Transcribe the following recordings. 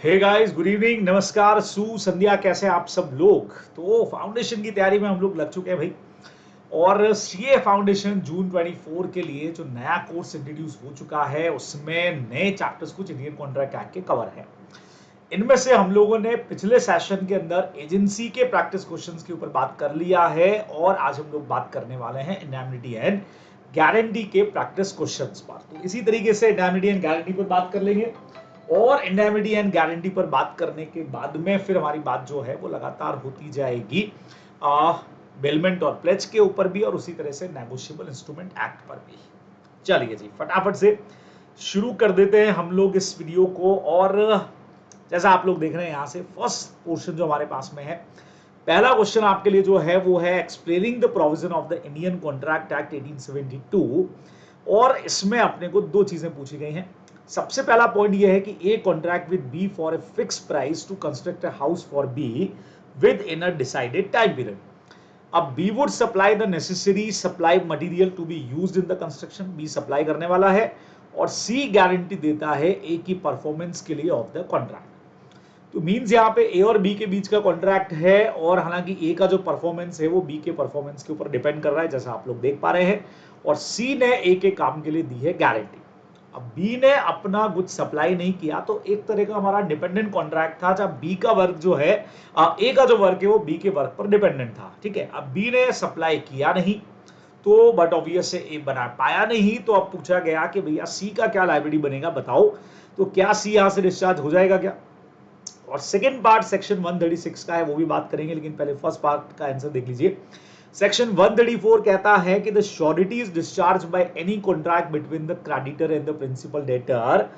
Hey guys, good evening, नमस्कार, संध्या। कैसे हैं आप सब लोग? तो फाउंडेशन की तैयारी में हम लोग लग चुके हैं भाई। और सीए फाउंडेशन जून 24 के लिए जो नया कोर्स इंट्रोड्यूस हो चुका है उसमें नए चैप्टर्स कुछ इंडियन कॉन्ट्रैक्ट एक्ट के कवर है। इनमें से हम लोगों ने पिछले सेशन के अंदर एजेंसी के प्रैक्टिस क्वेश्चंस के ऊपर बात कर लिया है और आज हम लोग बात करने वाले हैं इंडैमिनिटी एंड गारंटी के प्रैक्टिस क्वेश्चंस पर। तो इसी तरीके से इंडैमिनिटी एंड गारंटी पर बात कर लेंगे और इंडैमिनिटी एंड गारंटी पर बात करने के बाद में फिर हमारी बात जो है वो लगातार होती जाएगी बेलमेंट और प्लेज के ऊपर भी और उसी तरह से नेगोशिएबल इंस्ट्रूमेंट एक्ट पर भी। चलिए जी, फटाफट से शुरू कर देते हैं हम लोग इस वीडियो को। और जैसा आप लोग देख रहे हैं यहाँ से फर्स्ट पोर्शन जो हमारे पास में है, पहला क्वेश्चन आपके लिए जो है वो है explaining the provision of the Indian Contract Act 1872। और इसमें अपने को दो चीजें पूछी गई हैं। सबसे पहला पॉइंट ये है कि A contract with B for a fix price to construct a house for B within a decided time period. अब B would supply the necessary supply material to be used in the construction. B सप्लाई करने वाला है और सी guarantee देता है ए की performance के लिए ऑफ द कॉन्ट्रैक्ट। तो मींस यहाँ पे ए और बी के बीच का कॉन्ट्रैक्ट है और हालांकि ए का जो परफॉर्मेंस है वो बी के परफॉर्मेंस के ऊपर डिपेंड कर रहा है, जैसा आप लोग देख पा रहे हैं। और सी ने ए के काम के लिए दी है गारंटी। अब बी ने अपना कुछ सप्लाई नहीं किया तो एक तरह का हमारा डिपेंडेंट कॉन्ट्रैक्ट था, जब बी का वर्क जो है ए का जो वर्क है वो बी के वर्क पर डिपेंडेंट था। ठीक है, अब बी ने सप्लाई किया नहीं तो बट ऑब्वियस से ए बना पाया नहीं, तो अब पूछा गया कि भैया सी का क्या लायबिलिटी बनेगा बताओ। तो क्या सी यहां से डिस्चार्ज हो जाएगा क्या? और सेकंड पार्ट सेक्शन 136 का है, वो भी बात करेंगे, लेकिन पहले फर्स्ट पार्ट का आंसर देख लीजिए। सेक्शन 134 कहता है कि the surety is discharge by any contract between the creditor and the principal debtor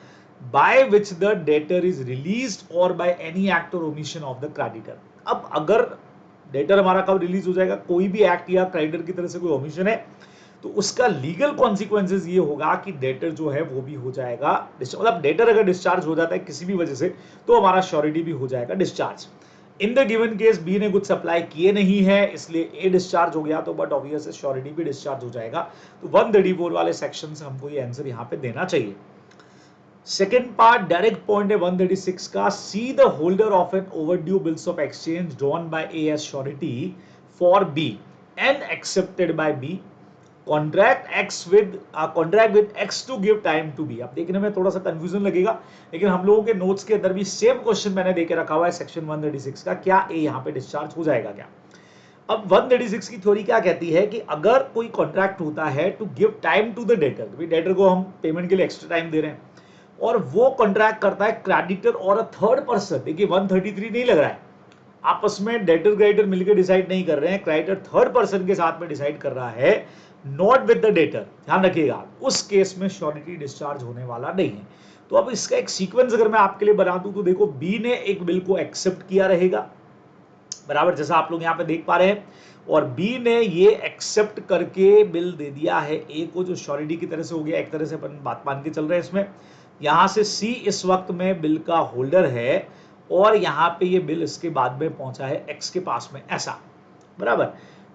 by which the debtor is released or by any act or omission of the creditor. अब अगर debtor हमारा कब release हो जाएगा, कोई भी act या creditor की तरफ से कोई ओमिशन है तो उसका लीगल कॉन्सिक्वेंसेज ये होगा कि डेटर जो है वो भी हो जाएगा, मतलब डेटर अगर डिस्चार्ज हो जाता है किसी भी वजह से तो हमारा श्योरिटी भी हो जाएगा discharge. In the given case B ने कुछ सप्लाई किए नहीं है इसलिए ए डिस्चार्ज हो गया, तो बट ऑब्वियस श्योरिटी भी डिस्चार्ज हो जाएगा। तो 134 वाले सेक्शन से हमको ये आंसर यहाँ पे देना चाहिए। सेकेंड पार्ट डायरेक्ट पॉइंट है 136 का, C the holder of an overdue bills of exchange drawn by A as surety for B and accepted by B contract with X to give time to B. अब देखने में थोड़ा सा confusion लगेगा, लेकिन हम लोगों के नोट्स के अंदर भी सेम क्वेश्चन मैंने देके रखा हुआ है सेक्शन 136 का, क्या ए यहाँ पे डिस्चार्ज हो जाएगा क्या? अब 136 की थ्योरी क्या कहती है कि अगर कोई कॉन्ट्रैक्ट होता है to give time to the debtor, debtor को हम पेमेंट के लिए एक्स्ट्रा टाइम दे रहे हैं और वो कॉन्ट्रैक्ट करता है क्रेडिटर और अ थर्ड पर्सन। देखिए 133 नहीं लग रहा है, आपस में डेटर क्रेडिटर मिलकर डिसाइड नहीं कर रहे हैं, क्रेडिटर थर्ड पर्सन के साथ में डिसाइड कर रहा है, नॉट विद द डेटर। ध्यान रखिएगा, उस केस में श्योरिटी डिस्चार्ज होने वाला नहीं है। तो अब इसका एक सीक्वेंस अगर मैं आपके लिए बना दूं तो देखो, बी ने एक बिल को एक्सेप्ट किया रहेगा, बराबर जैसा आप लोग यहाँ पे देख पा रहे हैं, और बी ने ये एक्सेप्ट करके बिल दे दिया है ए को, जो श्योरिटी की तरह से हो गया, एक तरह से अपन बात मान के चल रहे हैं इसमें। यहाँ से सी इस वक्त में बिल का होल्डर है और यहाँ पे ये बिल इसके बाद में पहुंचा है एक्स के पास में, ऐसा बराबर।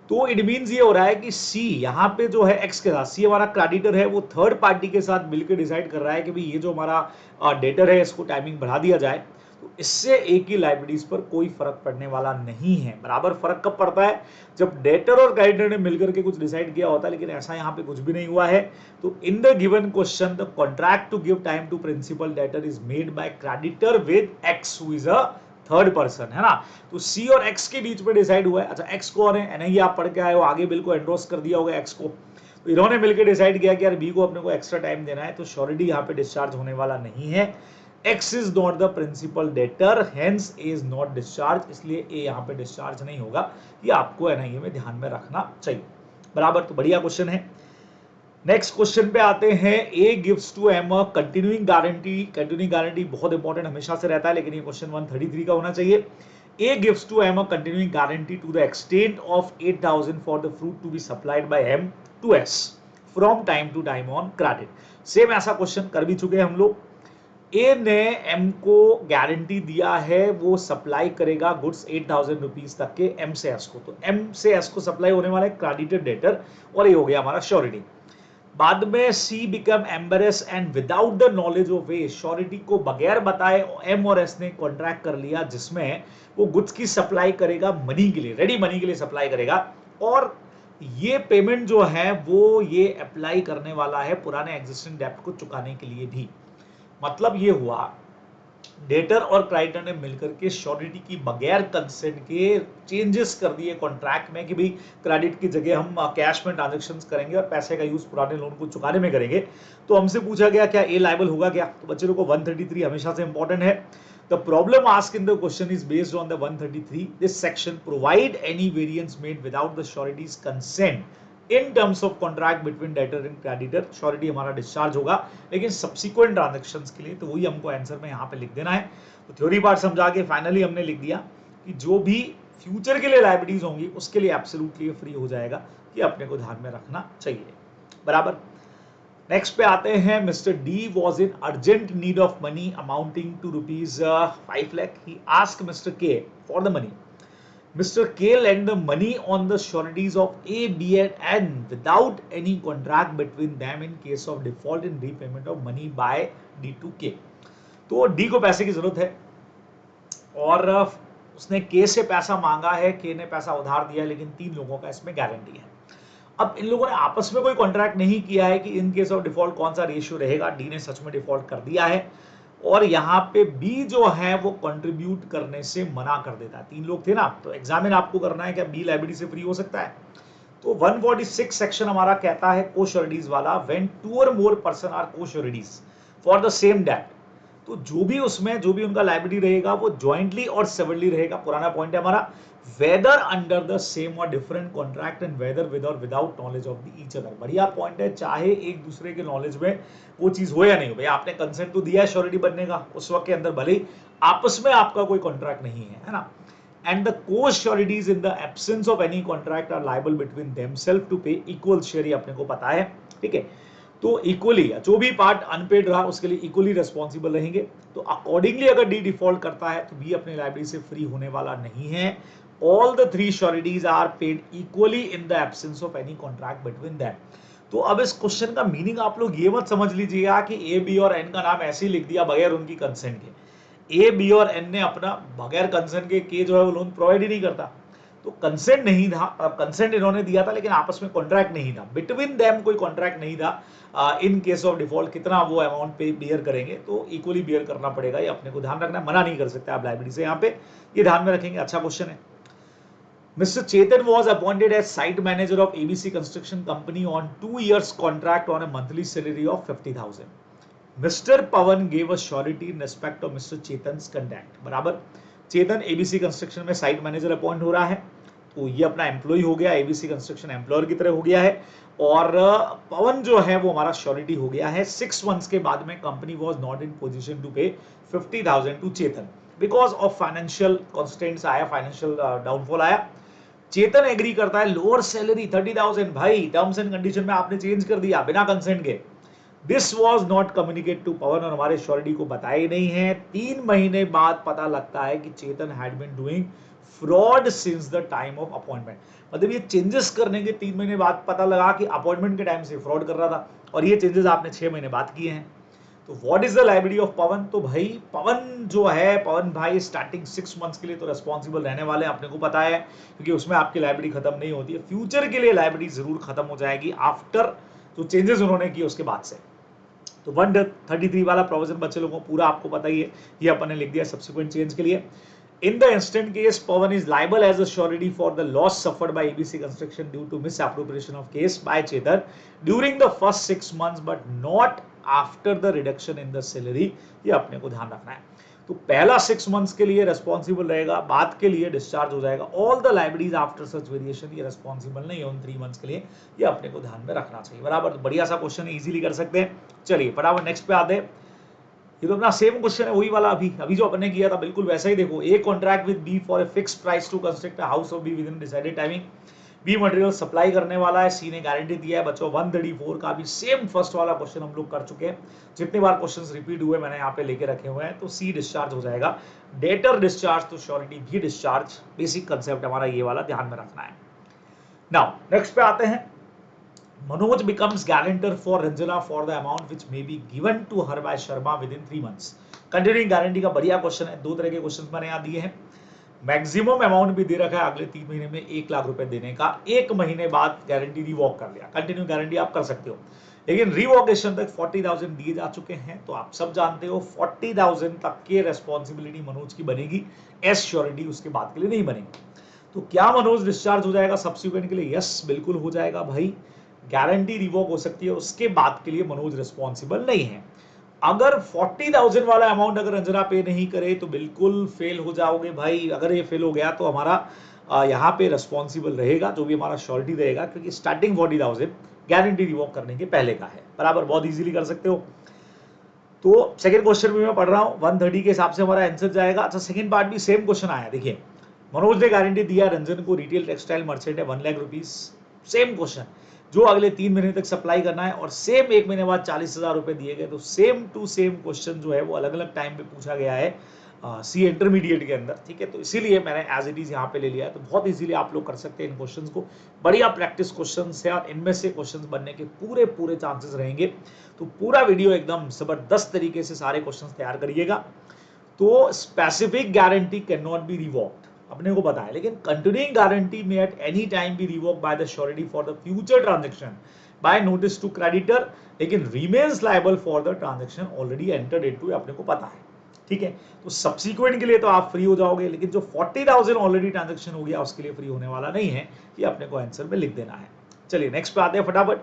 तो इट मींस ये हो रहा है कि सी यहाँ पे जो है एक्स के साथ, सी हमारा क्रेडिटर है, वो थर्ड पार्टी के साथ मिलकर डिसाइड कर रहा है कि भाई ये जो हमारा डेटर है इसको टाइमिंग बढ़ा दिया जाए। तो इससे ए की लायबिलिटीज पर कोई फर्क पड़ने वाला नहीं है। बराबर फर्क कब पड़ता है, जब डेटर और क्रेडिटर ने मिलकर के कुछ डिसाइड किया होता है, लेकिन ऐसा यहाँ पे कुछ भी नहीं हुआ है। तो in the given question the contract to give time to principal debtor is made by creditor with X who is a third person, है ना। तो सी और एक्स के बीच में डिसाइड हुआ है। अच्छा, एक्स कौन है? नहीं, आप पढ़ के आए हो, आगे बिल को एंडोर्स कर दिया होगा एक्स को। तो इन्होंने मिलकर डिसाइड किया कि यार बी को अपने को एक्स्ट्रा टाइम देना है, तो श्योरिटी यहाँ पे डिस्चार्ज होने वाला नहीं है। X is not the principal debtor, hence A is not discharged, इसलिए A यहाँ पे डिस्चार्ज नहीं होगा। ये आपको NIA में ध्यान में रखना चाहिए, बराबर। तो बढ़िया क्वेश्चन है। नेक्स्ट क्वेश्चन पे आते हैं, A gives to M a continuing guarantee। continuing guarantee बहुत इंपॉर्टेंट हमेशा से रहता है, लेकिन ये क्वेश्चन 133 का होना चाहिए। A gives to M a continuing guarantee to the extent of 8,000 for the fruit to be supplied by M to S from time to time on credit। Same ऐसा क्वेश्चन कर भी चुके हैं हम लोग। ए ने एम को गारंटी दिया है, वो सप्लाई करेगा गुड्स 8,000 रुपीज तक के एम से एस को। तो एम से एस को सप्लाई होने वाला है क्रेडिटर डेटर, और ये हो गया हमारा श्योरिटी। बाद में C become embarrass and without the knowledge of A, surety को बगैर बताए एम और एस ने कॉन्ट्रैक्ट कर लिया जिसमें वो गुड्स की सप्लाई करेगा मनी के लिए, रेडी मनी के लिए सप्लाई करेगा, और ये पेमेंट जो है वो ये अप्लाई करने वाला है पुराने एग्जिस्टिंग डेब्ट को चुकाने के लिए भी। मतलब ये हुआ डेटर और क्रेडिटर ने मिलकर के श्योरिटी की बगैर कंसेंट के चेंजेस कर दिए कॉन्ट्रैक्ट में कि भाई क्रेडिट की जगह हम कैश में ट्रांजैक्शंस करेंगे और पैसे का यूज पुराने लोन को चुकाने में करेंगे। तो हमसे पूछा गया क्या ए लायबल होगा क्या? तो बच्चे लोगों को 133 हमेशा से इंपॉर्टेंट है। The problem asked in the question is based on the 133. This section provide any variance made without the surety's consent in terms of contract between debtor and creditor. Surety हमारा डिस्चार्ज होगा, लेकिन subsequent transactions के लिए तो वही हमको answer में यहाँ पे लिख देना है। तो थ्योरी पार्ट समझा के फाइनली हमने लिख दिया कि जो भी फ्यूचर के लिए लाइबिलिटीज होंगी उसके लिए एब्सोल्युटली फ्री हो जाएगा, कि अपने को ध्यान में रखना चाहिए। बराबर। नेक्स्ट पे आते हैं, mister D was in urgent need of money amounting to ₹5 lakh. He asked mister K for the money. Mr. K lent the money on the sureties of A, B and N without any contract between them in case of default in repayment of money by D to K. तो D को पैसे की जरूरत है और उसने K से पैसा मांगा है, K ने पैसा उधार दिया है, लेकिन 3 लोगों का इसमें गारंटी है। अब इन लोगों ने आपस में कोई कॉन्ट्रैक्ट नहीं किया है कि इन केस ऑफ डिफॉल्ट कौन सा रेशियो रहेगा। डी ने सच में डिफॉल्ट कर दिया है और यहाँ पे बी जो है वो कंट्रीब्यूट करने से मना कर देता है। 3 लोग थे ना, तो एग्जामिन आपको करना है क्या बी लायबिलिटी से फ्री हो सकता है। तो 146 सेक्शन हमारा कहता है को-श्योरिटीज वाला, when 2 or more person are co-sureties for the same डेब्ट, तो जो भी उसमें जो भी उनका लायबिलिटी रहेगा वो जॉइंटली और सेवरली रहेगा। पुराना पॉइंट है हमारा, whether under the same or different contract and whether with or without knowledge of the each other. बढ़िया पॉइंट है, चाहे एक दूसरे के नॉलेज में वो चीज हो या नहीं हो, भैया आपने कंसेंट तो दिया है श्योरिटी बनने का, उस वक्त के अंदर भले ही आपस में आपका कोई कॉन्ट्रैक्ट नहीं है ना। And the co-sureties in the absence of any contract are liable between themselves to pay equal share, अपने को पता है, ठीक है। तो इक्वली जो भी पार्ट अनपेड रहा उसके लिए इक्वली रेस्पॉन्सिबल रहेंगे। तो अकॉर्डिंगली अगर डी डिफॉल्ट करता है तो बी अपने लायबिलिटी से फ्री होने वाला नहीं है। All the 3 sureties are paid equally in the absence of any contract between them. तो अब इस क्वेश्चन का मीनिंग आप लोग ये मत समझ लीजिएगा कि ए बी और एन का नाम ऐसे ही लिख दिया बगैर उनकी कंसेंट के। ए बी और एन ने अपना बगैर कंसेंट के जो है वो लोन प्रोवाइड ही नहीं करता। तो कंसेंट नहीं था, कंसेंट इन्होंने दिया था लेकिन आपस में कॉन्ट्रैक्ट नहीं था, बिटवीन देम कोई कॉन्ट्रैक्ट नहीं था। इन केस ऑफ डिफॉल्ट कितना वो अमाउंट पे बियर करेंगे तो इक्वली बियर करना पड़ेगा, ये अपने को ध्यान रखना, मना नहीं कर सकते आप लायबिलिटी से, यहाँ पे ये ध्यान में रखेंगे। अच्छा क्वेश्चन है। Mr. Chetan was appointed as site manager of ABC Construction Company on 2 years contract on a monthly salary of 50,000. Mr. Pawan gave a surety in respect of Mr. Chetan's conduct. बराबर, चेतन ABC construction में site manager appoint हो रहा है, तो ये अपना employ हो गया, ABC कंस्ट्रक्शन एम्प्लॉयर की तरह हो गया है, और पवन जो है वो हमारा श्योरिटी हो गया है। 6 मंथ्स के बाद में company was not in position to pay 50,000 to Chetan because of financial constraints आया, फाइनेंशियल डाउनफॉल आया। चेतन एग्री करता है लोअर सैलरी 30,000, भाई टर्म्स एंड कंडीशन में आपने चेंज कर दिया बिना कंसेंट के। This was not communicate to Pavan, और हमारे श्योरिटी को बताया ही नहीं है। 3 महीने बाद पता लगता है कि Chetan had been doing fraud since the time of appointment. मतलब ये चेंजेस करने के 3 महीने बाद पता लगा कि अपॉइंटमेंट के टाइम से फ्रॉड कर रहा था, और ये चेंजेस आपने 6 महीने बाद किए हैं। तो what is the liability of Pavan? तो भाई पवन जो है, पवन भाई स्टार्टिंग 6 मंथ्स के लिए तो रेस्पॉन्सिबल रहने वाले हैं, अपने को पता है, क्योंकि उसमें आपकी लायबिलिटी खत्म नहीं होती है। फ्यूचर के लिए लायबिलिटी जरूर खत्म हो जाएगी आफ्टर जो चेंजेस उन्होंने किए उसके बाद से। तो 133 वाला प्रोविजन बच्चे लोगों को पूरा आपको पता ही है, ये अपन ने लिख दिया सब्सिक्वेंट चेंज के लिए। In the instant case, Pawan is liable as a surety for the loss suffered by ABC Construction due to misappropriation of case by Chetan during the first 6 months, but not after the reduction in the salary. ये अपने को ध्यान रखना है। तो पहला 6 months के लिए रेस्पॉन्सिबल रहेगा, बाद के लिए डिस्चार्ज हो जाएगा। All the liabilities after such variation ये रेस्पॉन्सिबल नहीं है उन 3 मंथ्स के लिए, ये अपने को ध्यान में रखना चाहिए। बराबर, तो बढ़िया सा क्वेश्चन है, इजीली कर सकते हैं। चलिए फटाफट नेक्स्ट पे आते हैं। ये तो अपना सेम क्वेश्चन है, वही वाला अभी जो अपन ने किया था बिल्कुल वैसा ही। देखो, A contract with B for a fixed price to construct a house of B within decided timing. B material supply करने वाला है, सी ने गारंटी दिया है। बच्चों 134 का भी सेम फर्स्ट वाला क्वेश्चन हम लोग कर चुके हैं। जितने बार क्वेश्चंस रिपीट हुए मैंने यहाँ पे लेके रखे हुए हैं। तो सी डिस्चार्ज हो जाएगा, डेटर डिस्चार्ज तो श्योरिटी भी डिस्चार्ज। बेसिक कंसेप्ट हमारा ये वाला ध्यान में रखना है। नाउ नेक्स्ट पे आते हैं। Manoj becomes guarantor for Ranjana for the amount which may be given to her by Sharma within 3 months. Continuing guarantee का बढ़िया क्वेश्चन है, दो तरह के क्वेश्चन मैंने यहाँ दिए हैं। मैक्सिमम अमाउंट भी दे रखा है अगले 3 महीने में 1 लाख रुपए देने का, 1 महीने बाद गारंटी रिवॉक कर लिया। कंटिन्यू गारंटी आप कर सकते हो, लेकिन रिवॉकेशन तक 40,000 दिए जा चुके हैं। तो आप सब जानते हो 40,000 तक के रेस्पॉन्सिबिलिटी मनोज की बनेगी, एस श्योरिटी उसके बाद के लिए नहीं बनेगी। तो क्या मनोज डिस्चार्ज हो जाएगा सब्सिक्वेंट के लिए? यस बिल्कुल हो जाएगा भाई। गारंटी रिवोक हो सकती है, उसके बाद के लिए मनोज रिस्पॉन्सिबल नहीं है। अगर 40,000 वाला अमाउंट अगर रंजना पे नहीं करे तो बिल्कुल फेल हो जाओगे भाई। अगर ये फेल हो गया तो हमारा यहाँ पे रिस्पॉन्सिबल रहेगा जो भी हमारा श्योरिटी रहेगा, क्योंकि स्टार्टिंग 40,000 गारंटी रिवोक करने के पहले का है। बराबर, बहुत इजीली कर सकते हो। तो सेकंड क्वेश्चन भी मैं पढ़ रहा हूँ, 130 के हिसाब से हमारा आंसर जाएगा। अच्छा, सेकंड पार्ट भी सेम क्वेश्चन आया। देखिए, मनोज ने गारंटी दिया रंजन को, रिटेल टेक्सटाइल मर्चेंट है 1 लाख रुपीज। सेम क्वेश्चन जो अगले 3 महीने तक सप्लाई करना है, और सेम 1 महीने बाद 40,000 रुपए दिए गए। तो सेम टू सेम क्वेश्चन जो है वो अलग अलग टाइम पे पूछा गया है सी इंटरमीडिएट के अंदर, ठीक है। तो इसीलिए मैंने एज इट इज यहाँ पे ले लिया है। तो बहुत इजीली आप लोग कर सकते हैं इन क्वेश्चंस को। बढ़िया प्रैक्टिस क्वेश्चंस है और इनमें से क्वेश्चंस बनने के पूरे पूरे चांसेस रहेंगे। तो पूरा वीडियो एकदम जबरदस्त तरीके से सारे क्वेश्चंस तैयार करिएगा। तो specific guarantee can not be revoked, अपने को पता है, लेकिन कंटिन्यूइंग गारंटी में at any time be revoke by the surety for the future transaction by notice to creditor, लेकिन remains liable for the transaction already entered into, अपने को पता है, ठीक है। तो सब्सिक्वेंट के लिए तो आप फ्री हो जाओगे, लेकिन जो 40,000 ऑलरेडी ट्रांजैक्शन हो गया उसके लिए फ्री होने वाला नहीं है। ये अपने को आंसर में लिख देना है। चलिए नेक्स्ट पे आते हैं फटाफट।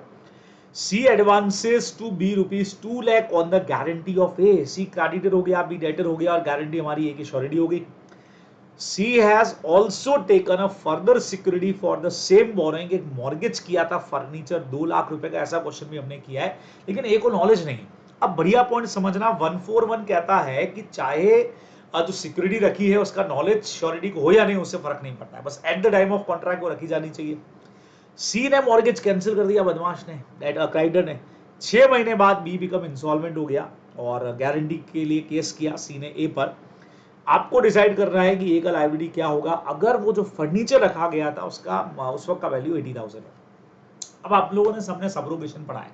C advances to B rupees 2 lakh on the guarantee of A. C creditor हो गया, बी डेटर हो गया, और गारंटी हमारी ए की श्योरिटी हो गई। C has also taken a further security for the same borrowing। एक मॉर्गेज किया था फर्नीचर 2 लाख रुपए का, ऐसा क्वेश्चन भी हमने किया है, लेकिन एक को नॉलेज नहीं। अब बढ़िया पॉइंट समझना, 141 कहता है कि चाहे जो सिक्योरिटी रखी है उसका नॉलेज श्योरिटी को हो या नहीं, उससे फर्क नहीं पड़ता है, बस at the time of contract वो रखी जानी चाहिए। सी ने मॉर्गेज कैंसिल कर दिया, बदमाश ने, क्रेडिटर ने। 6 महीने बाद बी बिकम इंसॉल्वेंट हो गया और गारंटी के लिए केस किया सी ने ए पर। आपको डिसाइड करना है कि ए का लायबिलिटी क्या होगा अगर वो जो फर्नीचर रखा गया था उसका उस वक्त का वैल्यू 80,000 है। अब आप लोगों ने सबने सब्रोगेशन पढ़ा है,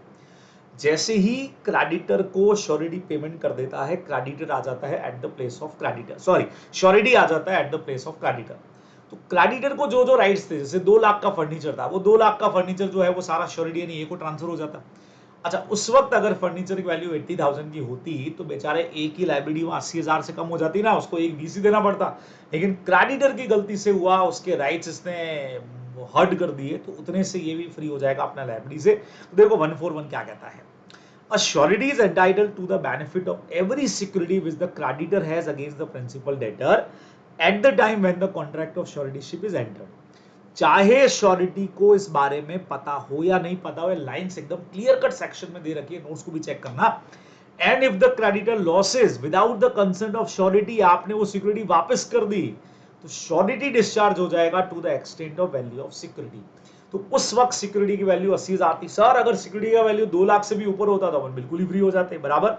जैसे ही क्रेडिटर को श्योरिटी पेमेंट कर देता है, क्रेडिटर आ जाता है at the place of creditor, sorry surety आ जाता है at the place of creditor. तो क्रेडिटर को जो जो राइट्स थे, जैसे 2 लाख का फर्नीचर था, वो 2 लाख का फर्नीचर जो है वो सारा श्योरिटी यानी ए को ट्रांसफर हो जाता। अच्छा, उस वक्त अगर फर्नीचर की वैल्यू 80,000 की होती तो बेचारे ए की लायबिलिटी 80,000 से कम हो जाती ना, उसको एक वीसी देना पड़ता। लेकिन क्रेडिटर की गलती से हुआ, उसके राइट्स इसने हर्ट कर दिए, तो उतने से ये भी फ्री हो जाएगा अपना लायबिलिटी से। तो देखो 141 क्या कहता है, A surety is entitled to the benefit of every security which the creditor has against the principal debtor at the time when the contract of suretyship is entered। चाहे श्योरिटी को इस बारे में पता हो या नहीं पता हो, लाइंस एकदम क्लियर कट सेक्शन में दे रखी है, नोट्स को भी चेक करना। And if the creditor losses without the consent of surety, आपने वो सिक्योरिटी वापस कर दी, तो श्योरिटी डिस्चार्ज हो जाएगा to the extent of value of security. तो उस वक्त सिक्योरिटी की वैल्यू 80,000 थी। सर अगर सिक्योरिटी का वैल्यू 2 लाख से भी ऊपर होता तो अपन बिल्कुल ही फ्री हो जाते, बराबर।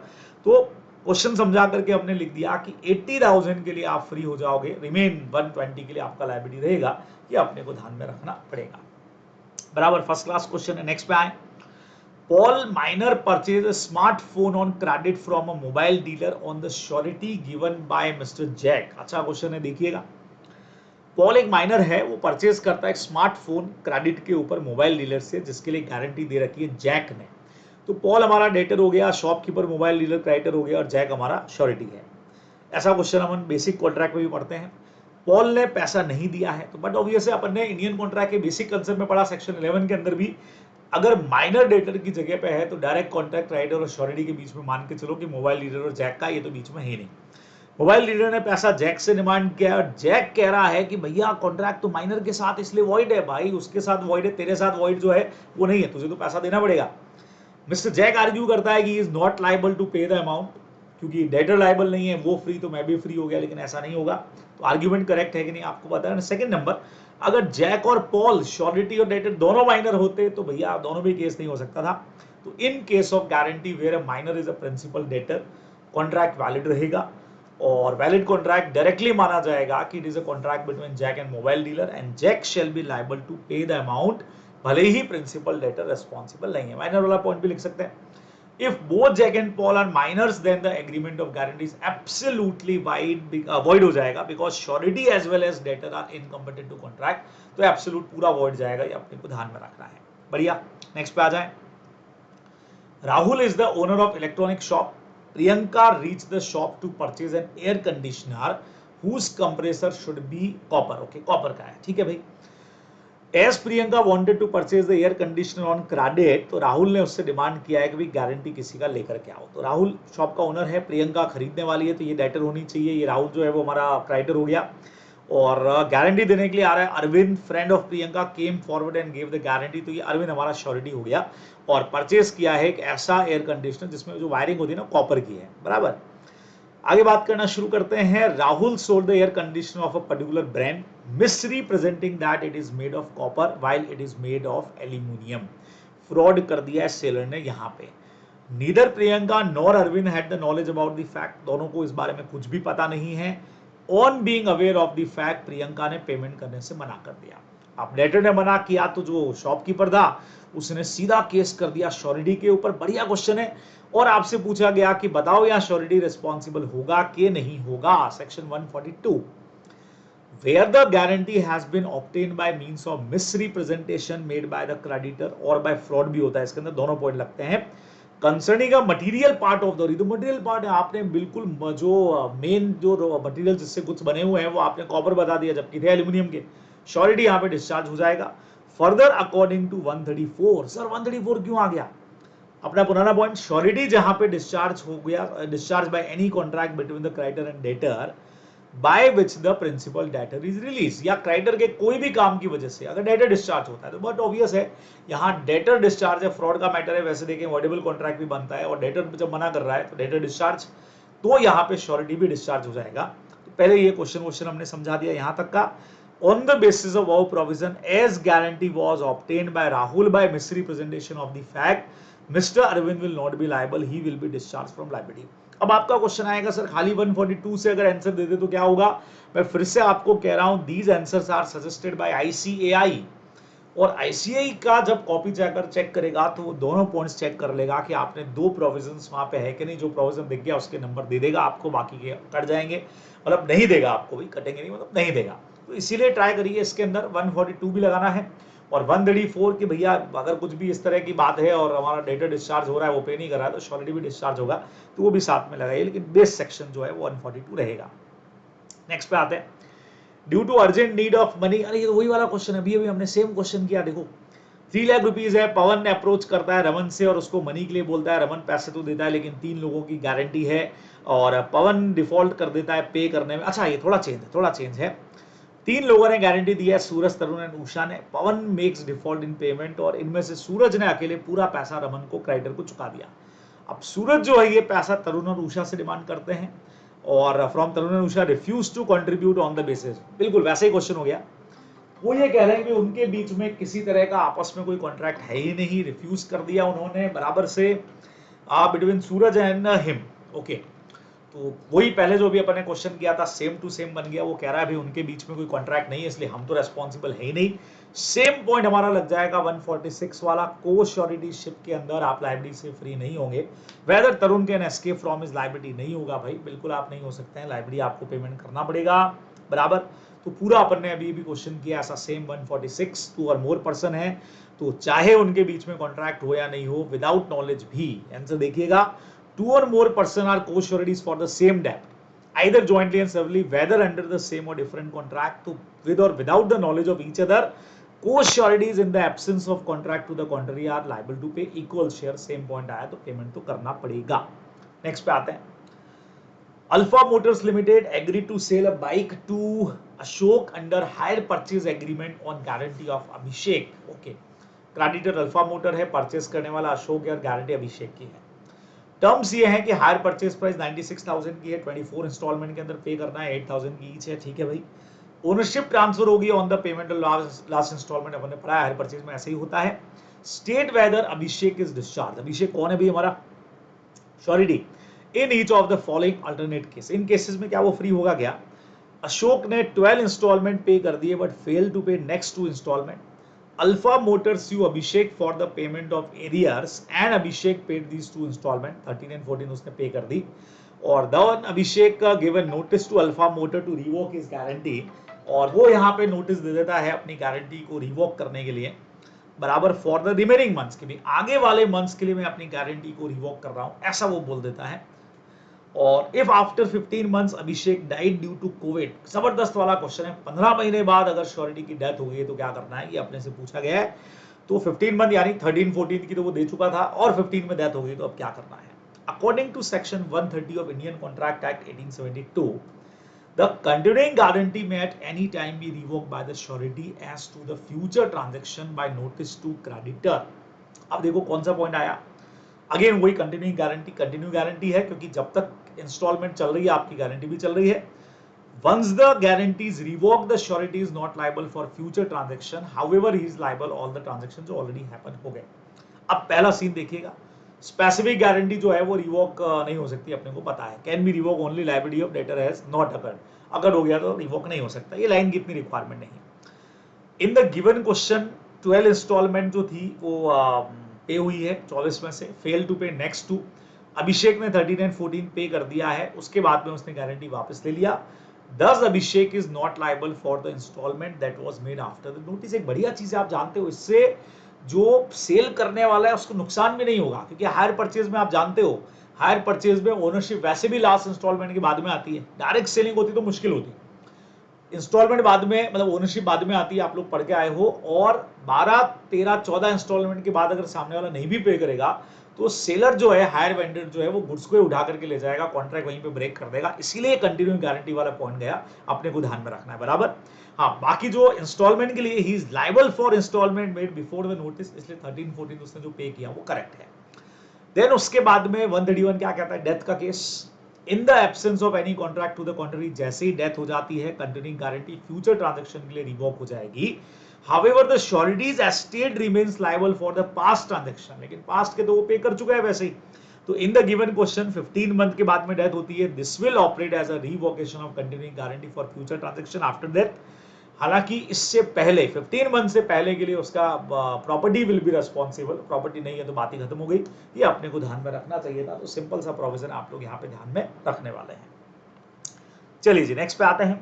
तो क्वेश्चन समझा करके हमने लिख दिया कि 80,000 के लिए आप फ्री हो जाओगे, रिमेन 120 के लिए आपका लायबिलिटी रहेगा। ये अपने को ध्यान में रखना पड़ेगा, बराबर। फर्स्ट क्लास क्वेश्चन है। नेक्स्ट पे आए। Paul minor purchase a smartphone on credit from a mobile dealer on the surety given by Mr Jack. अच्छा क्वेश्चन है, देखिएगा। पॉल एक माइनर है, वो परचेज करता है एक स्मार्टफोन क्रेडिट के ऊपर मोबाइल डीलर से, जिसके लिए गारंटी दे रखी है जैक ने। तो पॉल हमारा डेटर हो गया, शॉपकीपर मोबाइल डीलर क्रेडिटर हो गया, और जैक हमारा श्योरिटी है। ऐसा क्वेश्चन हम बेसिक कॉन्ट्रैक्ट में भी पढ़ते हैं। पॉल ने पैसा नहीं दिया है, तो बट ऑब्वियसली अपन ने इंडियन कॉन्ट्रैक्ट के बेसिक कंसेप्ट में पढ़ा, सेक्शन 11 के अंदर भी, अगर माइनर डेटर की जगह पे है तो डायरेक्ट कॉन्ट्रैक्ट क्रेडिटर और श्योरिटी के बीच में मान के चलो कि मोबाइल डीलर और जैक का, ये तो बीच में है नहीं। मोबाइल डीलर ने पैसा जैक से डिमांड किया और जैक कह रहा है कि भैया कॉन्ट्रैक्ट तो माइनर के साथ इसलिए वॉइड है, भाई उसके साथ वॉइड है, तेरे साथ वॉइड जो है वो नहीं है, तुझे तो पैसा देना पड़ेगा। मिस्टर जैक आर्ग्यू करता है कि is not liable to pay the amount, क्योंकि डेटर लायबल नहीं है, वो फ्री तो मैं भी फ्री हो गया, लेकिन ऐसा नहीं होगा। तो आर्ग्यूमेंट करेक्ट है कि नहीं आपको पता है। सेकंड नंबर, अगर जैक और पॉल श्योरिटी और डेटर दोनों माइनर होते तो भैया दोनों भी केस नहीं हो सकता था। तो in case of guarantee where a minor is a principal debtor, contract valid रहेगा, और वैलिड कॉन्ट्रैक्ट डायरेक्टली माना जाएगा कि it is a contract between Jack and mobile dealer, and Jack shall be liable to pay the amount भले ही principal debtor responsible नहीं है। Minor वाला पॉइंट भी लिख सकते हैं। If both Jack and Paul are minors, then the agreement of guarantee is absolutely void हो जाएगा, because surety as well as debtor are incompetent to contract। तो एब्सोल्यूट पूरा void जाएगा, ये अपने को ध्यान में रखना है। बढ़िया, नेक्स्ट पे आ जाए। Rahul is the owner of electronic shop. Priyanka reached the shop to purchase an air conditioner whose compressor should be copper। Okay, copper का है, ठीक है भाई। As Priyanka wanted to purchase the air conditioner on credit, तो राहुल ने उससे demand किया है कि भाई गारंटी किसी का लेकर के आओ। तो राहुल शॉप का ओनर है, प्रियंका खरीदने वाली है, तो ये डेटर होनी चाहिए। ये राहुल जो है वो हमारा क्राइटर हो गया और गारंटी देने के लिए आ रहा है। Arvind friend of Priyanka came forward and gave the guarantee, तो ये अरविंद हमारा श्योरिटी हो गया और परचेज किया है एक ऐसा एयर कंडीशनर जिसमें जो वायरिंग होती है ना कॉपर की है, बराबर। आगे बात करना शुरू करते हैं। Rahul sold the air conditioner of a particular brand, misrepresenting that it is made of copper while it is made of aluminium। Fraud कर दिया है सेलर ने यहाँ पे। Neither Priyanka nor Arvind had the knowledge about the fact, दोनों को इस बारे में कुछ भी पता नहीं है। On being aware of the fact, Priyanka ने पेमेंट करने से मना कर दिया। अब डेटर ने मना किया तो जो शॉपकीपर था उसने सीधा केस कर दिया श्योरिटी के ऊपर। बढ़िया क्वेश्चन है और आपसे पूछा गया कि बताओ यहाँ श्योरिटी रिस्पॉन्सिबल होगा कि नहीं होगा। Section 142, where the guarantee has been obtained by means of misrepresentation made by the creditor or by fraud भी होता है, इसके अंदर दोनों पॉइंट लगते हैं। Concerning a material part of the, तो मटेरियल पार्ट है, आपने बिल्कुल जो मेन जो मटेरियल जिससे कुछ बने हुए हैं वो आपने कॉपर बता दिया जबकि थे एल्यूमिनियम के, श्योरिटी यहाँ पे डिस्चार्ज हो जाएगा। फर्दर अकॉर्डिंग टू 134, सर 134 क्यों आ गया? अपना पुराना पॉइंट, श्योरिटी जहां पे डिस्चार्ज हो गया, discharge by any contract between the creditor and debtor by which the principal debtor is release, या क्रेडिटर के कोई भी काम की वजह से अगर डेटर डिस्चार्ज होता है तो बहुत ऑब्वियस है यहाँ डेटर डिस्चार्ज है, फ्रॉड का मैटर है। वैसे देखें वॉइडेबल कॉन्ट्रैक्ट भी बनता है और डेटर जब मना कर रहा है तो डेटर डिस्चार्ज, तो यहाँ पे श्योरिटी भी डिस्चार्ज हो जाएगा। तो पहले ये क्वेश्चन हमने समझा दिया यहाँ तक का। On the basis of our provision, as guarantee was obtained by Rahul by misrepresentation of the fact, Mr. Arvind will not be liable, he will be discharged from liability। अब आपका क्वेश्चन आएगा sir खाली 142 से अगर answer दे दे तो क्या होगा? मैं फिर से आपको कह रहा हूं, these answers are suggested by ICAI, और ICAI का जब कॉपी चेक करेगा तो वो दोनों पॉइंट्स चेक कर लेगा कि आपने दो प्रोविजंस वहां पे है कि नहीं। जो प्रोविजन दिख गया उसके नंबर दे देगा आपको, बाकी के कट जाएंगे, मतलब नहीं देगा आपको, भी कटेंगे नहीं, मतलब नहीं देगा। तो इसीलिए ट्राई करिए इसके अंदर 142 भी लगाना है और 134 कि भैया अगर कुछ भी इस तरह की बात है और हमारा डेटा डिस्चार्ज हो रहा है, वो पे नहीं कर रहा है, तो श्योरिटी भी डिस्चार्ज होगा, तो वो भी साथ में लगाइए, लेकिन बेस सेक्शन जो है वो 142 रहेगा। नेक्स्ट पे आते हैं, due to urgent need of money. अरे ये वही वाला क्वेश्चन है, अभी हमने सेम क्वेश्चन किया। देखो 3 लाख रुपीज है, पवन ने अप्रोच करता है रमन से और उसको मनी के लिए बोलता है। रमन पैसे तो देता है लेकिन 3 लोगों की गारंटी है और पवन डिफॉल्ट कर देता है पे करने में। अच्छा ये थोड़ा चेंज है। 3 लोगों ने गारंटी दी है, सूरज, तरुण एंड उषा ने। पवन मेक्स डिफॉल्ट इन पेमेंट और इनमें से सूरज ने अकेले पूरा पैसा रमन को, क्रेडिटर को चुका दिया। अब सूरज जो है ये पैसा तरुण और उषा से डिमांड करते हैं और from Tarun and Usha refuse to contribute on the basis, बिल्कुल वैसे ही क्वेश्चन हो गया। वो ये कह रहे हैं कि उनके बीच में किसी तरह का आपस में कोई कॉन्ट्रैक्ट है ही नहीं, रिफ्यूज कर दिया उन्होंने बराबर से between Suraj and him. Okay, तो वही पहले जो भी अपन ने क्वेश्चन किया था सेम टू सेम बन गया। वो कह रहा है भाई उनके बीच में कोई कॉन्ट्रैक्ट नहीं है इसलिए हम तो रेस्पॉन्सिबल है ही नहीं। सेम पॉइंट हमारा लग जाएगा 146 वाला, को श्योरिटी शिप के अंदर आप लायबिलिटी से फ्री नहीं होंगे। Whether Tarun can escape from his liability, नहीं होगा भाई, बिल्कुल आप नहीं हो सकते हैं, लायबिलिटी आपको पेमेंट करना पड़ेगा बराबर। तो पूरा अपन ने अभी भी क्वेश्चन किया ऐसा सेम 146, 2 और मोर पर्सन है तो चाहे उनके बीच में कॉन्ट्रैक्ट हो या नहीं हो, विदाउट नॉलेज भी आंसर देखिएगा। 2 or more person are co-sureties for the same debt, either jointly and severally, whether under the same or different contract, to with or without the knowledge of each other, co-sureties in the absence of contract to the contrary are liable to pay equal share। same point आया तो payment तो करना पड़ेगा। Next पे आते हैं, Alpha Motors Limited agree to sell a bike to Ashok under hire purchase agreement on guarantee of Abhishek. Okay, creditor Alpha Motor है, purchase करने वाला अशोक है और गारंटी अभिषेक की है। टर्म्स ये है कि हायर परचेज प्राइस 96,000 की है, 24 इंस्टॉलमेंट के अंदर पे करना है, 8,000 की ईच है, ठीक है भाई। ओनरशिप ट्रांसफर होगी on the payment of last installment, अपन ने पढ़ा है हायर परचेज में ऐसे ही होता है। State whether Abhishek is discharge, Abhishek कौन है भाई हमारा, surety in each of the following alternate case. In cases में क्या वो फ्री होगा क्या? अशोक ने 12 इंस्टॉलमेंट पे कर दिए but fail to pay next 2 instalment. Alpha Motors sue Abhishek for the payment of arrears and Abhishek paid these two installment 13 and 14 उसने पे कर दी और then Abhishek given notice to Alpha Motor to revoke his guarantee और वो यहाँ पे notice दे देता है अपनी गारंटी को रिवोक करने के लिए बराबर फॉर द रिमेनिंग मंथ्स के लिए आगे वाले मंथ्स के लिए मैं अपनी गारंटी को रिवोक कर रहा हूँ ऐसा वो बोल देता है और if after 15 months Abhishek died due to Covid जबरदस्त वाला क्वेश्चन है 15 महीने बाद अगर श्योरिटी की डेथ हो गई है तो क्या करना है ये अपने से पूछा गया है तो 15 मंथ यानी 13 14 की तो वो दे चुका था और 15 में डेथ हो गई तो अब क्या करना है according to section 130 of Indian Contract Act 1872 the continuing guarantee may at any time be revoked by the surety as to the future transaction by notice to creditor अब देखो कौन सा पॉइंट आया अगेन वही कंटिन्यू गारंटी है क्योंकि जब तक इंस्टॉलमेंट चल रही है आपकी गारंटी भी चल रही है once the guarantee is revoke the surety is not liable for future transaction however he is liable all the transaction जो ऑलरेडी हैपन हो गए अब पहला सीन देखिएगा स्पेसिफिक गारंटी जो है वो रिवोक नहीं हो सकती अपने को पता है can be revoke only liability of debtor has not occurred अगर हो गया तो रिवोक नहीं हो सकता ये लाइन की इतनी रिक्वायरमेंट नहीं in the given question 12 instalment जो थी वो पे हुई है 24 में से fail to pay next two Abhishek ने 13 एंड 14 पे कर दिया है उसके बाद में उसने गारंटी वापस ले लिया thus Abhishek is not liable for the installment that was made after the notice एक बढ़िया चीज है आप जानते हो इससे जो सेल करने वाला है उसको नुकसान भी नहीं होगा क्योंकि हायर परचेज में आप जानते हो हायर परचेज में ओनरशिप वैसे भी लास्ट इंस्टॉलमेंट के बाद में आती है डायरेक्ट सेलिंग होती तो मुश्किल होती इंस्टॉलमेंट बाद में मतलब ओनरशिप बाद में आती है आप लोग पढ़ के आए हो और 12 13 14 इंस्टॉलमेंट के बाद अगर सामने वाला नहीं भी पे करेगा तो सेलर जो है हायर वेंडर जो है वो गुड्स को उठा करके ले जाएगा कॉन्ट्रैक्ट वहीं पे ब्रेक कर देगा इसीलिए कंटिन्यूइंग गारंटी वाला पॉइंट गया अपने को ध्यान में रखना है बराबर हाँ बाकी जो इंस्टॉलमेंट के लिए he is liable for instalment made before the notice इसलिए 13 14 उसने जो पे किया वो करेक्ट है देन उसके बाद में 131 क्या कहता है डेथ का case in the absence of any contract to the contrary जैसे ही डेथ हो जाती है कंटिन्यूइंग गारंटी फ्यूचर ट्रांजैक्शन के लिए रिवोक हो जाएगी However, the surety's estate remains liable for the past transaction. लेकिन past के तो वो पे कर चुका है वैसे ही तो in the given question 15 month के बाद में डेथ होती है this will operate as a revocation of continuing guarantee for future transaction after death. हालांकि इससे पहले 15 मंथ से पहले के लिए उसका property will be responsible property नहीं है तो बात ही खत्म हो गई ये अपने को ध्यान में रखना चाहिए था तो सिंपल सा प्रोविजन आप लोग यहाँ पे ध्यान में रखने वाले हैं चलिए जी नेक्स्ट पे आते हैं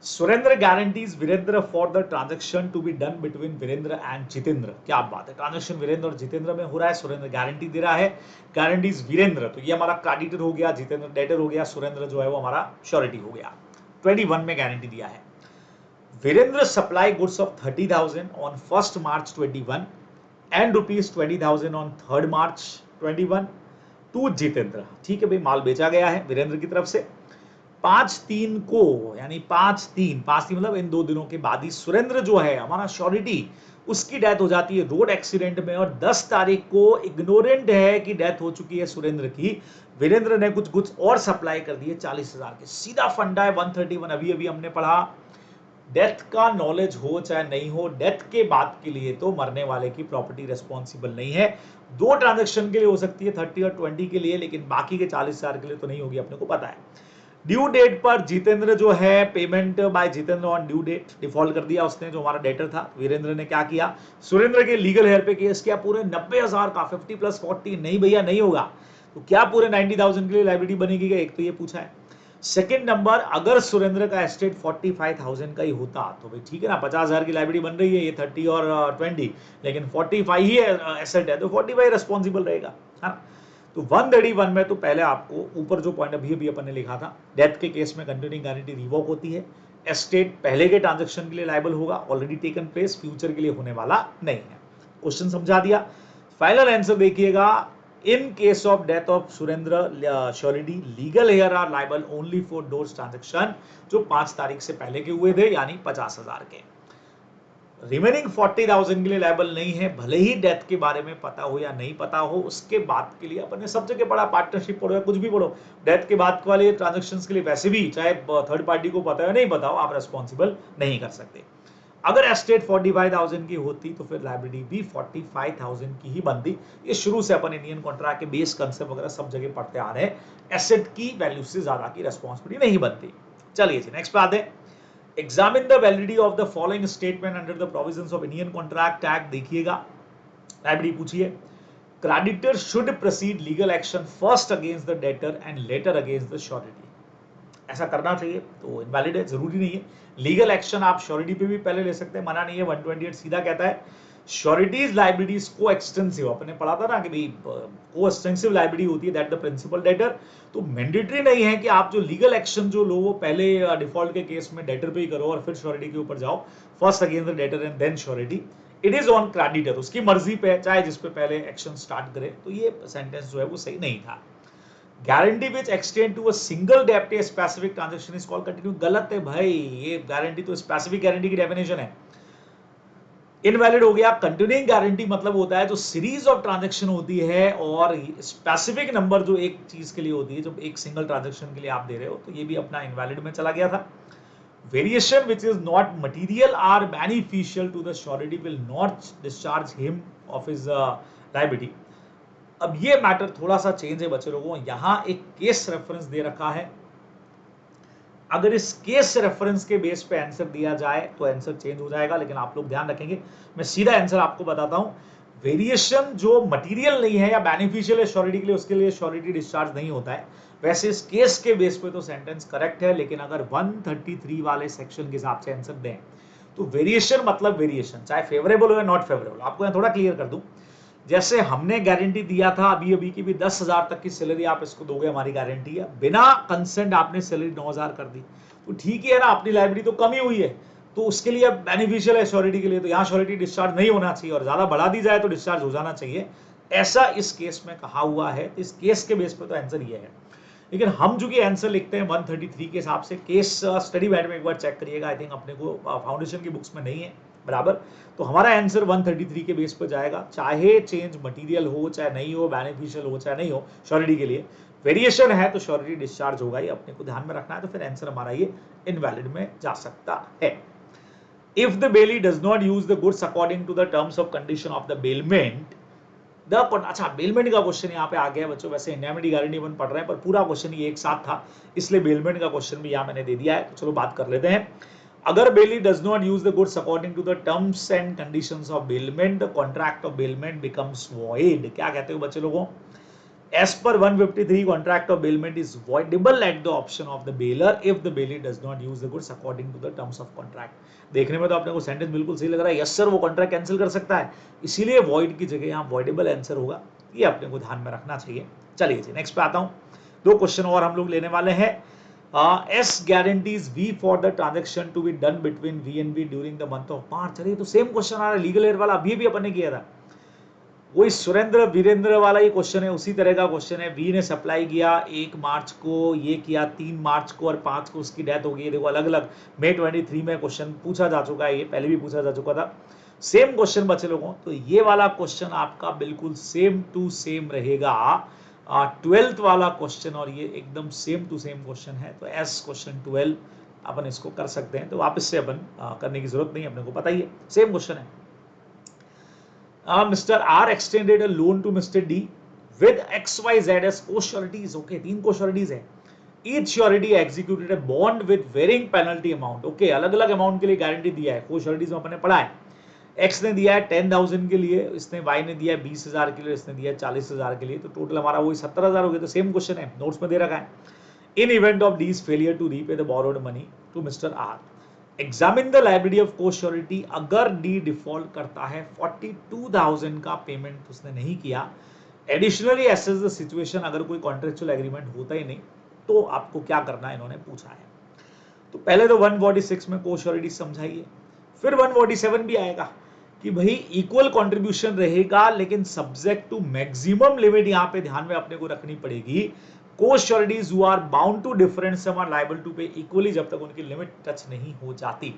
Surendra guarantees Virendra for the transaction to be done between Virendra and Jitendra क्या बात है ट्रांजैक्शन वीरेंद्र और जितेंद्र में हो रहा है सुरेंद्र गारंटी दे रहा है गारंटीज वीरेंद्र तो ये हमारा क्रेडिटर हो गया जितेंद्र डेटर हो गया सुरेंद्र जो है वो हमारा श्योरिटी हो गया 21 में गारंटी दिया है Virendra supply goods of 30,000 on 1st March 21 and ₹20,000 on 3rd March 21 to Jitendra ठीक है भाई माल बेचा गया है वीरेंद्र की तरफ से 5/3 को यानी 5/3 मतलब इन 2 दिनों के बाद ही सुरेंद्र जो है हमारा श्योरिटी उसकी डेथ हो जाती है रोड एक्सीडेंट में और 10 तारीख को इग्नोरेंट है कि डेथ हो चुकी है सुरेंद्र की वीरेंद्र ने कुछ और सप्लाई कर दिए 40,000 के सीधा फंडा है 131 अभी हमने पढ़ा डेथ का नॉलेज हो चाहे नहीं हो डेथ के बाद के लिए तो मरने वाले की प्रॉपर्टी रेस्पॉन्सिबल नहीं है 2 ट्रांजैक्शन के लिए हो सकती है 30 और 20 के लिए लेकिन बाकी के 40,000 के लिए तो नहीं होगी अपने को पता है ड्यू डेट पर जितेंद्र जो है payment by Jitendra on due date default कर दिया उसने जो हमारा डेटर था वीरेंद्र ने क्या किया सुरेंद्र के लीगल हेयर पे केस किया पूरे 90,000 का 50 + 40 नहीं भैया नहीं होगा तो क्या पूरे 90,000 के लिए लायबिलिटी बनेगी क्या एक तो ये पूछा है सेकंड नंबर अगर सुरेंद्र का एस्टेट 45,000 का ही होता तो भाई ठीक है ना 50,000 की लायबिलिटी बन रही है ये 30 और 20 लेकिन 45 ही एसेट है तो 45 रेस्पॉन्सिबल रहेगा हाँ तो 131 में तो पहले आपको ऊपर जो पॉइंट अभी अपन ने लिखा था डेथ के केस में कंटिन्यूइंग गारंटी रिवोक होती है एस्टेट पहले के ट्रांजैक्शन के लिए लायबल होगा ऑलरेडी टेकन प्लेस फ्यूचर के लिए होने वाला नहीं है क्वेश्चन समझा दिया फाइनल आंसर देखिएगा in case of death of Surendra surety legal heir are liable only for those transaction जो 5 तारीख से पहले के हुए थे यानी 50,000 के रिमेनिंग 40,000 के लिए लायबल नहीं है भले ही डेथ के बारे में पता हो या नहीं पता हो उसके बाद के लिए अपन ने सब जगह पढ़ा पार्टनरशिप पढ़ो या कुछ भी पढ़ो डेथ के बाद वाले ट्रांजैक्शंस के लिए वैसे भी चाहे थर्ड पार्टी को पता हो नहीं पता हो आप रेस्पॉन्सिबल नहीं कर सकते अगर एस्टेट 45,000 की होती तो फिर लायबिलिटी भी 45,000 की ही बनती ये शुरू से अपन इंडियन कॉन्ट्रैक्ट के बेस कंसेप्ट वगैरह सब जगह पढ़ते आ रहे हैं एसेट की वैल्यू से ज्यादा की रेस्पॉन्सिबिलिटी नहीं बनती चलिए जी नेक्स्ट पे आते हैं examine the validity of the following statement under the provisions of Indian Contract act. देखिएगा, लाइब्रेरी पूछिए, creditor should proceed legal action first against the debtor and later against the surety. ऐसा करना चाहिए, तो इनवैलिड है, जरूरी नहीं है। लीगल एक्शन आप श्योरिटी पे भी पहले ले सकते हैं, मना नहीं है। 128 सीधा कहता है श्योरिटीज लाइबिलिटीज को एक्सटेंसिव, अपने पढ़ा था ना कि भाई को एक्सटेंसिव लाइबिलिटी होती है दैट द प्रिंसिपल डेटर। तो मैंडेटरी नहीं है कि आप जो लीगल एक्शन जो लो वो पहले डिफॉल्ट के केस में डेटर पे ही करो और फिर श्योरिटी के ऊपर जाओ, first against the debtor and then surety. It is on creditor, उसकी मर्जी पे, चाहे जिस पे पहले एक्शन स्टार्ट करे। तो ये सेंटेंस जो है वो सही नहीं था। Guarantee which extend to a single डेप्ट a specific transaction is called continue, गलत है भाई। ये गारंटी तो स्पेसिफिक गारंटी की डेफिनेशन है, इनवैलिड हो गया। कंटिन्यूइंग गारंटी मतलब होता है जो सीरीज ऑफ ट्रांजैक्शन होती है और स्पेसिफिक नंबर जो एक चीज के लिए होती है, जो एक सिंगल ट्रांजैक्शन के लिए आप दे रहे हो, तो ये भी अपना इनवैलिड में चला गया था। Variation which is not material or beneficial to the surety will not discharge him of his liability. अब ये मैटर थोड़ा सा चेंज है बच्चे लोगों, यहां एक केस रेफरेंस दे रखा है। अगर इस केस रेफरेंस के बेस पे आंसर दिया जाए तो आंसर चेंज हो जाएगा, लेकिन आप लोग ध्यान रखेंगे, मैं सीधा आंसर आपको बताता हूं। वेरिएशन जो मटेरियल नहीं है या बेनिफिशियल है श्योरिटी के लिए, उसके लिए श्योरिटी डिस्चार्ज नहीं होता है। वैसे इस केस के बेस पे तो सेंटेंस करेक्ट है, लेकिन अगर 133 वाले सेक्शन के हिसाब से आंसर दें तो वेरिएशन मतलब वेरिएशन, चाहे फेवरेबल हो या नॉट फेवरेबल। आपको यहां थोड़ा क्लियर कर दूं, जैसे हमने गारंटी दिया था अभी अभी की भी 10,000 तक की सैलरी आप इसको दोगे, हमारी गारंटी है, बिना कंसेंट आपने सैलरी 9,000 कर दी, तो ठीक ही है ना, अपनी लाइबिलिटी तो कम ही हुई है, तो उसके लिए बेनिफिशियल है श्योरिटी के लिए, तो यहाँ श्योरिटी डिस्चार्ज नहीं होना चाहिए, और ज्यादा बढ़ा दी जाए तो डिस्चार्ज हो जाना चाहिए, ऐसा इस केस में कहा हुआ है। इस केस के बेस पर तो आंसर ये है। लेकिन हम जो कि आंसर लिखते हैं 133 के हिसाब से, केस स्टडी गाइड में एक बार चेक करिएगा, आई थिंक अपने को फाउंडेशन की बुक्स में नहीं है बराबर, तो हमारा आंसर 133 के बेस पर जाएगा, चाहे चेंज मटेरियल हो चाहे नहीं हो, बेनिफिशियल हो चाहे नहीं हो, श्योरिटी के लिए वेरिएशन है तो श्योरिटी डिस्चार्ज होगा, ये अपने को ध्यान में रखना है। तो फिर आंसर हमारा ये इनवैलिड में जा सकता है। If the bailee does not use the goods according to the terms of condition of the bailment, अच्छा बेलमेंट का क्वेश्चन यहाँ पे आ गया बच्चों, वैसे इंडेमिनिटी गारंटी अपन पढ़ रहे हैं पर पूरा क्वेश्चन ये एक साथ था, इसलिए बेलमेंट का क्वेश्चन भी यहाँ मैंने दे दिया है, तो चलो बात कर लेते हैं। अगर bailee does not use the goods according to the terms and conditions of bailment, the contract of bailment becomes void. क्या कहते हो बच्चे लोगों, as per 153 contract of bailment is voidable at the option of the bailor if the bailee does not use the goods according to the terms of contract. देखने में तो आपने को सेंटेंस बिल्कुल सही लग रहा है, यस सर वो कॉन्ट्रैक्ट कैंसिल कर सकता है, इसीलिए वॉइड की जगह यहाँ वॉइडेबल आंसर होगा, ये अपने को ध्यान में रखना चाहिए। चलिए जी नेक्स्ट पे आता हूं, दो क्वेश्चन और हम लोग लेने वाले हैं। S guarantees V for the transaction to be done between V and V during the month of March। चलिए तो सेम क्वेश्चन आ रहा है, लीगल एयर वाला अभी भी अपन ने किया था, वही सुरेंद्र वीरेंद्र वाला ही क्वेश्चन है, उसी तरह का क्वेश्चन है। वी ने सप्लाई किया 1 मार्च को, ये किया 3 मार्च को और 5 को उसकी डेथ हो गई। देखो अलग अलग मई 23 में क्वेश्चन पूछा जा चुका है, ये पहले भी पूछा जा चुका था, सेम क्वेश्चन बच्चे लोगों। तो ये वाला क्वेश्चन आपका बिल्कुल सेम टू सेम रहेगा, 12th वाला क्वेश्चन, और ये एकदम सेम टू सेम क्वेश्चन है। तो एस क्वेश्चन 12 अपन इसको कर सकते हैं, तो वापस से अपन करने की जरूरत नहीं, अपने को पता ही है सेम क्वेश्चन है। Mr. R extended a loan to Mr. D with XYZ as co-sureties. Okay, 3 co-sureties है। Each surety executed a bond with varying penalty amount. Okay, अलग अलग अमाउंट के लिए गारंटी दिया है, co-sureties में अपने पढ़ा है। X ने दिया है 10,000 के लिए, इसने Y ने दिया है 20,000 के लिए, इसने दिया है 40,000 के लिए, तो टोटल हमारा वही 70,000 हो गया। तो सेम क्वेश्चन है, नोट्स में दे रखा है। इन event of D's failure to repay the borrowed money to Mr. R, examine the liability of को श्योरिटी। अगर डी डिफॉल्ट करता है, 42,000 का पेमेंट उसने नहीं किया, एडिशनली एसेस द सिचुएशन, अगर कोई कॉन्ट्रेक्चुअल एग्रीमेंट होता ही नहीं, तो आपको क्या करना है, इन्होंने पूछा है। तो पहले तो 146 में को श्योरिटी समझाइए, फिर 147 भी आएगा कि भाई इक्वल कंट्रीब्यूशन रहेगा, लेकिन सब्जेक्ट टू मैक्सिमम लिमिट यहां पे ध्यान में अपने को रखनी पड़ेगी। co-sureties who are bound to different sum are liable to pay equally, जब तक उनकी लिमिट टच नहीं हो जाती।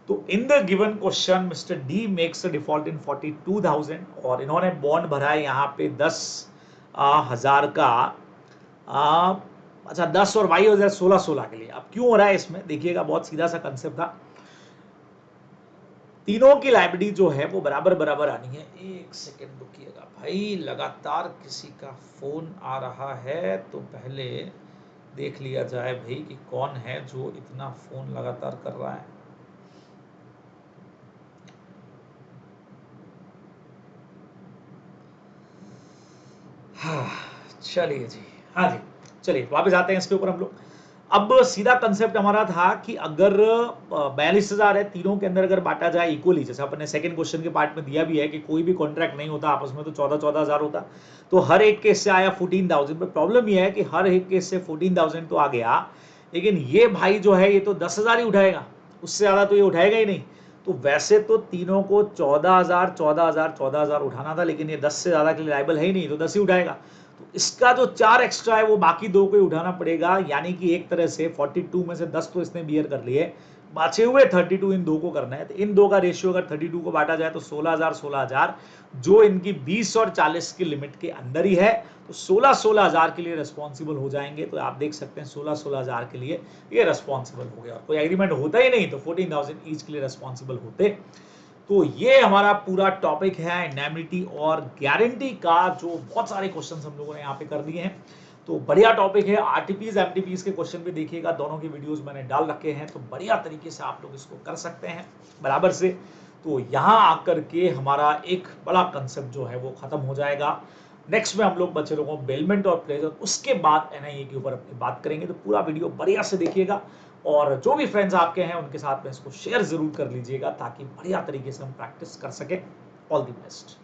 तो in the given question mister D makes a default in 42,000, और इन्होंने बॉन्ड भरा है यहाँ पे 10,000 का, अच्छा 10 और वाई हो जाए 16 के लिए। अब क्यों हो रहा है इसमें, देखिएगा बहुत सीधा सा कंसेप्ट था, तीनों की लाइबिलिटी जो है वो बराबर बराबर आनी है। एक सेकेंड रुकिएगा भाई, लगातार किसी का फोन आ रहा है, तो पहले देख लिया जाए भाई कि कौन है जो इतना फोन लगातार कर रहा है। हाँ, चलिए जी। हाँ जी, चलिए वापस आते हैं इसके ऊपर हम लोग। अब सीधा कंसेप्ट हमारा था कि अगर 42,000 है, तीनों के अंदर अगर बांटा जाए इक्वली, जैसे अपने सेकंड क्वेश्चन के पार्ट में दिया भी है कि कोई भी कॉन्ट्रैक्ट नहीं होता आपस में तो 14,000 होता, तो हर एक केस से आया 14,000। पर प्रॉब्लम यह है कि हर एक केस से 14,000 तो आ गया, लेकिन ये भाई जो है ये तो 10,000 ही उठाएगा, उससे ज्यादा तो ये उठाएगा ही नहीं। तो वैसे तो तीनों को 14,000 14,000 14,000 उठाना था, लेकिन ये 10 से ज्यादा के लिए लायबल है ही नहीं, तो 10 ही उठाएगा। तो इसका जो 4 एक्स्ट्रा है वो बाकी दो को ही उठाना पड़ेगा, यानी कि एक तरह से 42 में से 10 तो इसने बियर कर लिए, बचे हुए 32 इन दो को करना है। तो इन दो का रेशियो अगर 32 को बांटा जाए तो 16,000 16,000, जो इनकी 20 और 40 की लिमिट के अंदर ही है, तो 16,000 के लिए रिस्पॉन्सिबल हो जाएंगे। तो आप देख सकते हैं 16,000 के लिए ये रिस्पॉन्सिबल हो गया, और कोई एग्रीमेंट होता ही नहीं तो 14,000 ईच के लिए रिस्पॉन्सिबल होते। तो ये हमारा पूरा टॉपिक है इंडेमनिटी और गारंटी का, जो बहुत सारे क्वेश्चंस हम लोगों ने यहाँ पे कर दिए हैं। तो बढ़िया टॉपिक है। आरटीपीज एमटीपीज के क्वेश्चन भी देखिएगा, दोनों के वीडियोस मैंने डाल रखे हैं, तो बढ़िया तरीके से आप लोग इसको कर सकते हैं बराबर से। तो यहाँ आकर के हमारा एक बड़ा कंसेप्ट जो है वो खत्म हो जाएगा। नेक्स्ट में हम लोग बच्चे लोगों को बेलमेंट और प्लेजर, उसके बाद एनआईए के ऊपर अपनी बात करेंगे। तो पूरा वीडियो बढ़िया से देखिएगा, और जो भी फ्रेंड्स आपके हैं उनके साथ में इसको शेयर जरूर कर लीजिएगा, ताकि बढ़िया तरीके से हम प्रैक्टिस कर सके। All the best.